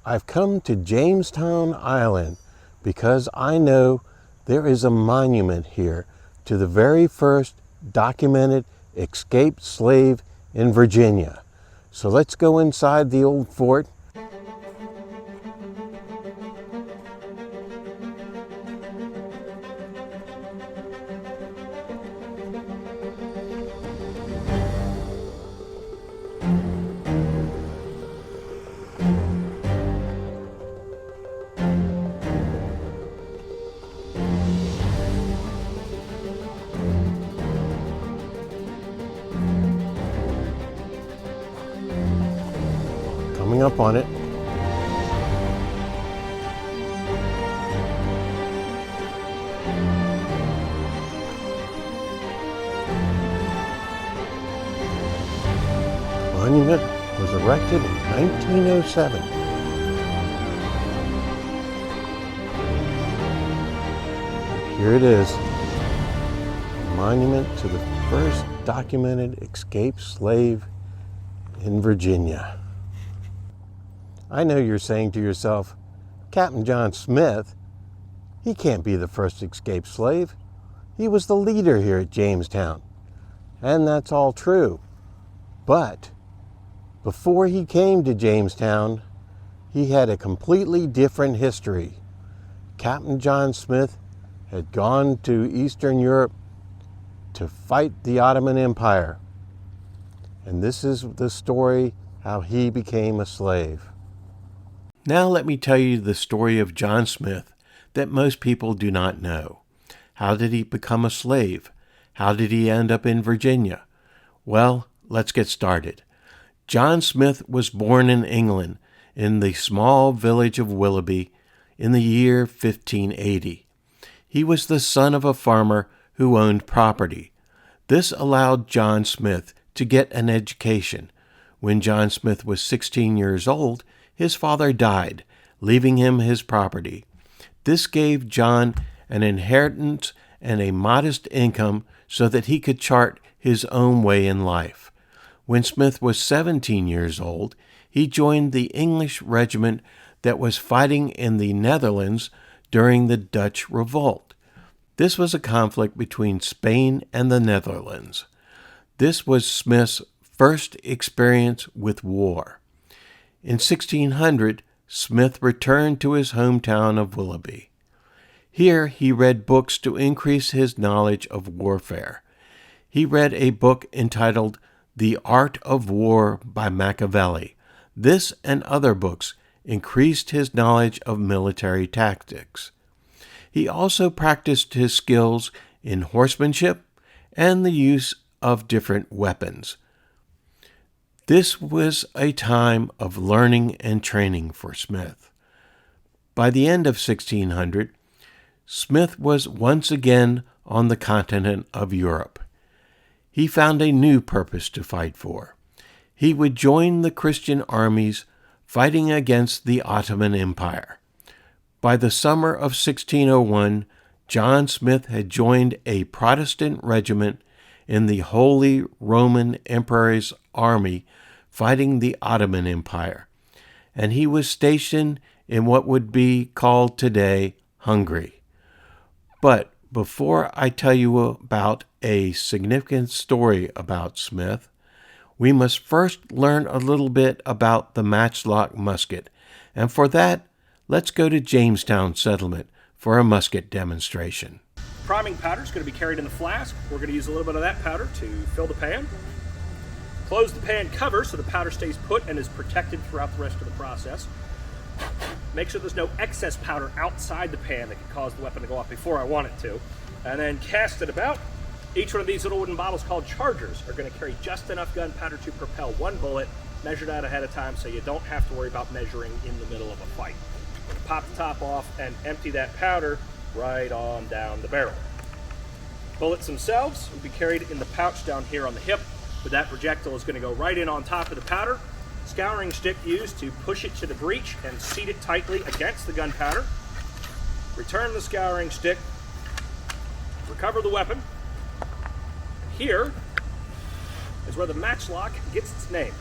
I've come to Jamestown Island because I know there is a monument here to the very first documented escaped slave in Virginia. So let's go inside the old fort. Coming up on it. The monument was erected in 1907. Here it is, a monument to the first documented escaped slave in Virginia. I know you're saying to yourself, Captain John Smith, he can't be the first escaped slave. He was the leader here at Jamestown. And that's all true. But before he came to Jamestown, he had a completely different history. Captain John Smith had gone to Eastern Europe to fight the Ottoman Empire. And this is the story how he became a slave. Now let me tell you the story of John Smith that most people do not know. How did he become a slave? How did he end up in Virginia? Well, let's get started. John Smith was born in England in the small village of Willoughby in the year 1580. He was the son of a farmer who owned property. This allowed John Smith to get an education. When John Smith was 16 years old, his father died, leaving him his property. This gave John an inheritance and a modest income so that he could chart his own way in life. When Smith was 17 years old, he joined the English regiment that was fighting in the Netherlands during the Dutch Revolt. This was a conflict between Spain and the Netherlands. This was Smith's first experience with war. In 1600, Smith returned to his hometown of Willoughby. Here he read books to increase his knowledge of warfare. He read a book entitled The Art of War by Machiavelli. This and other books increased his knowledge of military tactics. He also practiced his skills in horsemanship and the use of different weapons. This was a time of learning and training for Smith. By the end of 1600, Smith was once again on the continent of Europe. He found a new purpose to fight for. He would join the Christian armies fighting against the Ottoman Empire. By the summer of 1601, John Smith had joined a Protestant regiment in the Holy Roman Emperor's army fighting the Ottoman Empire, and he was stationed in what would be called today Hungary. But before I tell you about a significant story about Smith, we must first learn a little bit about the Matchlock musket, and for that, let's go to Jamestown Settlement for a musket demonstration. Priming powder is going to be carried in the flask. We're going to use a little bit of that powder to fill the pan. Close the pan cover so the powder stays put and is protected throughout the rest of the process. Make sure there's no excess powder outside the pan that could cause the weapon to go off before I want it to. And then cast it about. Each one of these little wooden bottles called chargers are going to carry just enough gunpowder to propel one bullet, measured out ahead of time so you don't have to worry about measuring in the middle of a fight. Pop the top off and empty that powder right on down the barrel. Bullets themselves will be carried in the pouch down here on the hip, but that projectile is going to go right in on top of the powder. Scouring stick used to push it to the breech and seat it tightly against the gunpowder. Return the scouring stick, recover the weapon. Here is where the matchlock gets its name.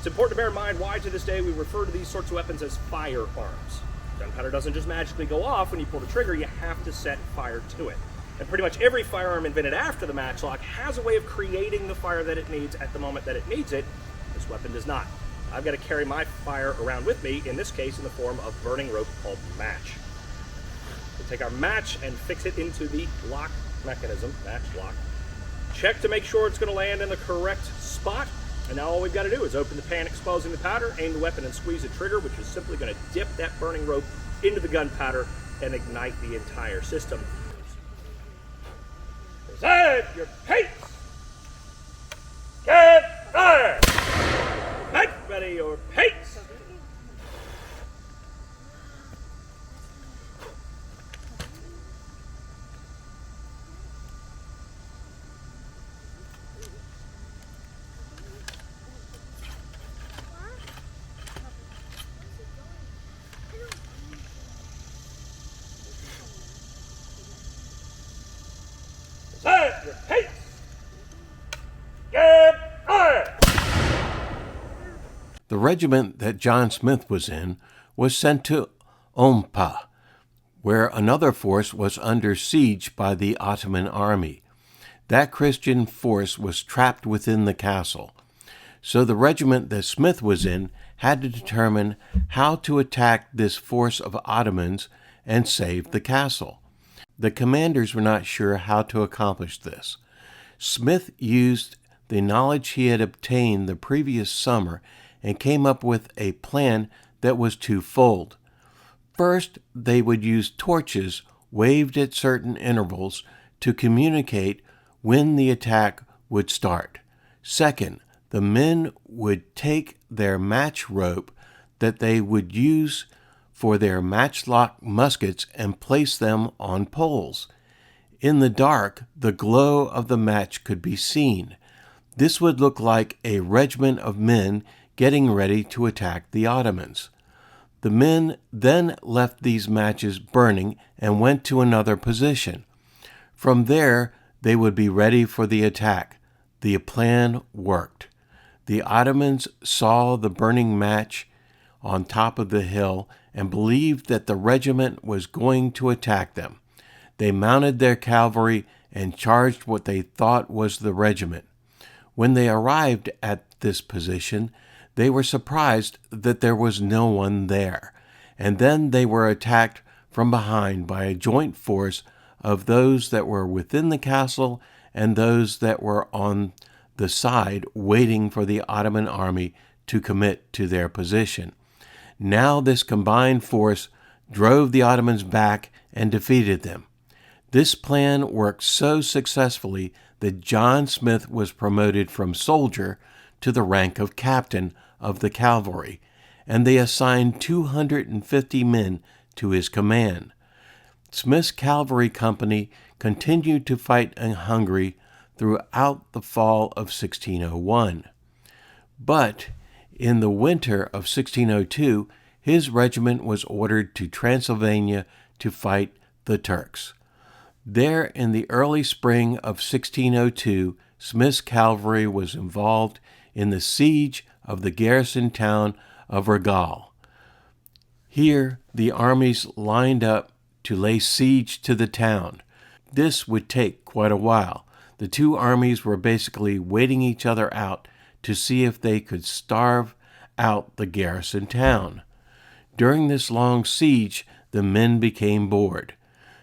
It's important to bear in mind why to this day we refer to these sorts of weapons as firearms. Gunpowder doesn't just magically go off when you pull the trigger, you have to set fire to it. And pretty much every firearm invented after the matchlock has a way of creating the fire that it needs at the moment that it needs it. This weapon does not. I've got to carry my fire around with me, in this case in the form of burning rope called match. We'll take our match and fix it into the lock mechanism, match lock. Check to make sure it's going to land in the correct spot. And now all we've got to do is open the pan exposing the powder, aim the weapon and squeeze the trigger, which is simply going to dip that burning rope into the gunpowder and ignite the entire system. Present your pace! Get fire! Make ready your pace! Present your pace! Get fire! The regiment that John Smith was in was sent to Ompa, where another force was under siege by the Ottoman army. That Christian force was trapped within the castle. So the regiment that Smith was in had to determine how to attack this force of Ottomans and save the castle. The commanders were not sure how to accomplish this. Smith used the knowledge he had obtained the previous summer and came up with a plan that was twofold. First, they would use torches waved at certain intervals to communicate when the attack would start. Second, the men would take their match rope that they would use for their matchlock muskets and place them on poles. In the dark, the glow of the match could be seen. This would look like a regiment of men getting ready to attack the Ottomans. The men then left these matches burning and went to another position. From there, they would be ready for the attack. The plan worked. The Ottomans saw the burning match on top of the hill and believed that the regiment was going to attack them. They mounted their cavalry and charged what they thought was the regiment. When they arrived at this position, they were surprised that there was no one there, and then they were attacked from behind by a joint force of those that were within the castle and those that were on the side waiting for the Ottoman army to commit to their position. Now this combined force drove the Ottomans back and defeated them. This plan worked so successfully that John Smith was promoted from soldier to the rank of captain of the cavalry, and they assigned 250 men to his command. Smith's cavalry company continued to fight in Hungary throughout the fall of 1601. But in the winter of 1602, his regiment was ordered to Transylvania to fight the Turks. There, in the early spring of 1602, Smith's cavalry was involved in the siege of the garrison town of Regal. Here, the armies lined up to lay siege to the town. This would take quite a while. The two armies were basically waiting each other out to see if they could starve out the garrison town. During this long siege, the men became bored.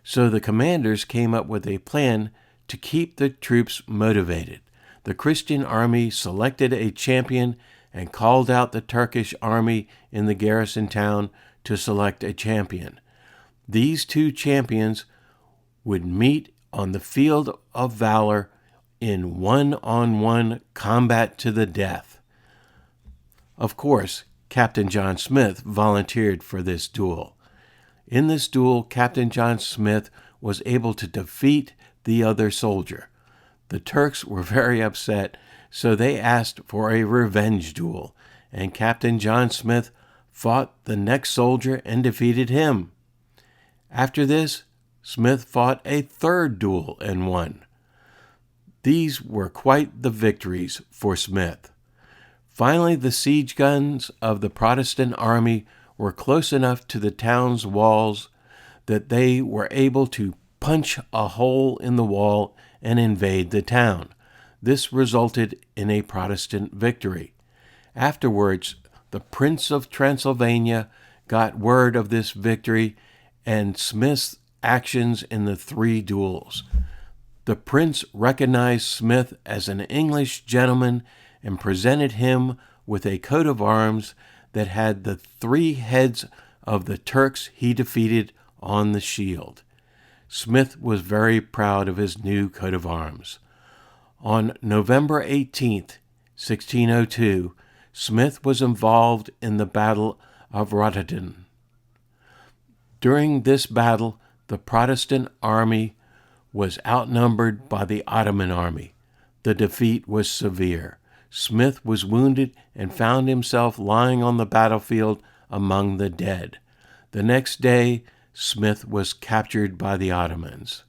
So the commanders came up with a plan to keep the troops motivated. The Christian army selected a champion and called out the Turkish army in the garrison town to select a champion. These two champions would meet on the field of valor in one-on-one combat to the death. Of course, Captain John Smith volunteered for this duel. In this duel, Captain John Smith was able to defeat the other soldier. The Turks were very upset, so they asked for a revenge duel, and Captain John Smith fought the next soldier and defeated him. After this, Smith fought a third duel and won. These were quite the victories for Smith. Finally, the siege guns of the Protestant army were close enough to the town's walls that they were able to punch a hole in the wall and invade the town. This resulted in a Protestant victory. Afterwards, the Prince of Transylvania got word of this victory and Smith's actions in the 3 duels. The prince recognized Smith as an English gentleman and presented him with a coat of arms that had the 3 heads of the Turks he defeated on the shield. Smith was very proud of his new coat of arms. On November 18th, 1602, Smith was involved in the Battle of Rotterdam. During this battle, the Protestant army was outnumbered by the Ottoman army. The defeat was severe. Smith was wounded and found himself lying on the battlefield among the dead. The next day, Smith was captured by the Ottomans.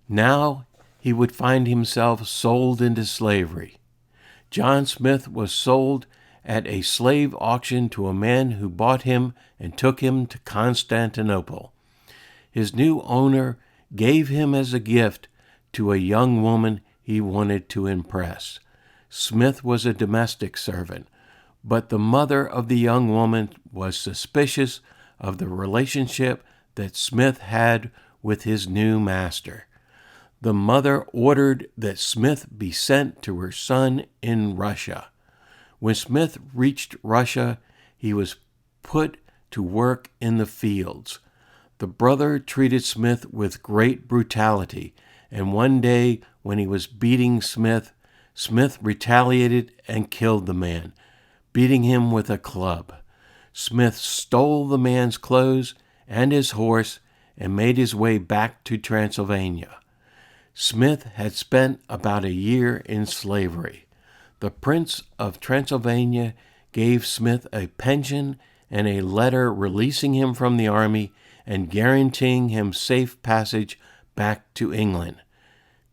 Now he would find himself sold into slavery. John Smith was sold at a slave auction to a man who bought him and took him to Constantinople. His new owner gave him as a gift to a young woman he wanted to impress. Smith was a domestic servant, but the mother of the young woman was suspicious of the relationship that Smith had with his new master. The mother ordered that Smith be sent to her son in Russia. When Smith reached Russia, he was put to work in the fields. The brother treated Smith with great brutality, and one day when he was beating Smith, Smith retaliated and killed the man, beating him with a club. Smith stole the man's clothes and his horse and made his way back to Transylvania. Smith had spent about a year in slavery. The Prince of Transylvania gave Smith a pension and a letter releasing him from the army and guaranteeing him safe passage back to England.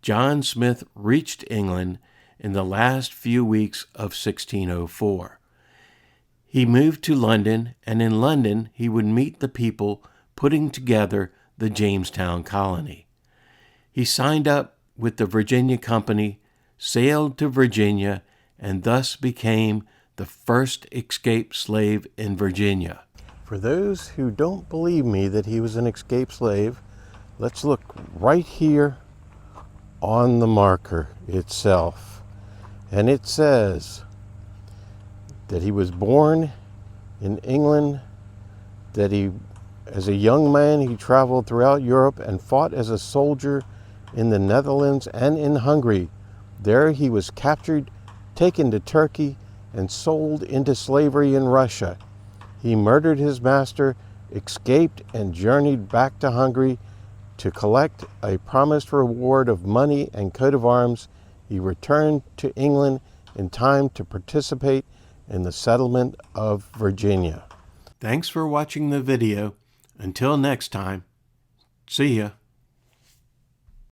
John Smith reached England in the last few weeks of 1604. He moved to London, and in London he would meet the people putting together the Jamestown colony. He signed up with the Virginia Company, sailed to Virginia, and thus became the first escaped slave in Virginia. For those who don't believe me that he was an escaped slave, let's look right here on the marker itself. And it says that he was born in England, that as a young man, he traveled throughout Europe and fought as a soldier in the Netherlands and in Hungary. There he was captured, taken to Turkey, and sold into slavery in Russia. He murdered his master, escaped, and journeyed back to Hungary to collect a promised reward of money and coat of arms. He returned to England in time to participate in the settlement of Virginia. Thanks for watching the video. Until next time, see ya.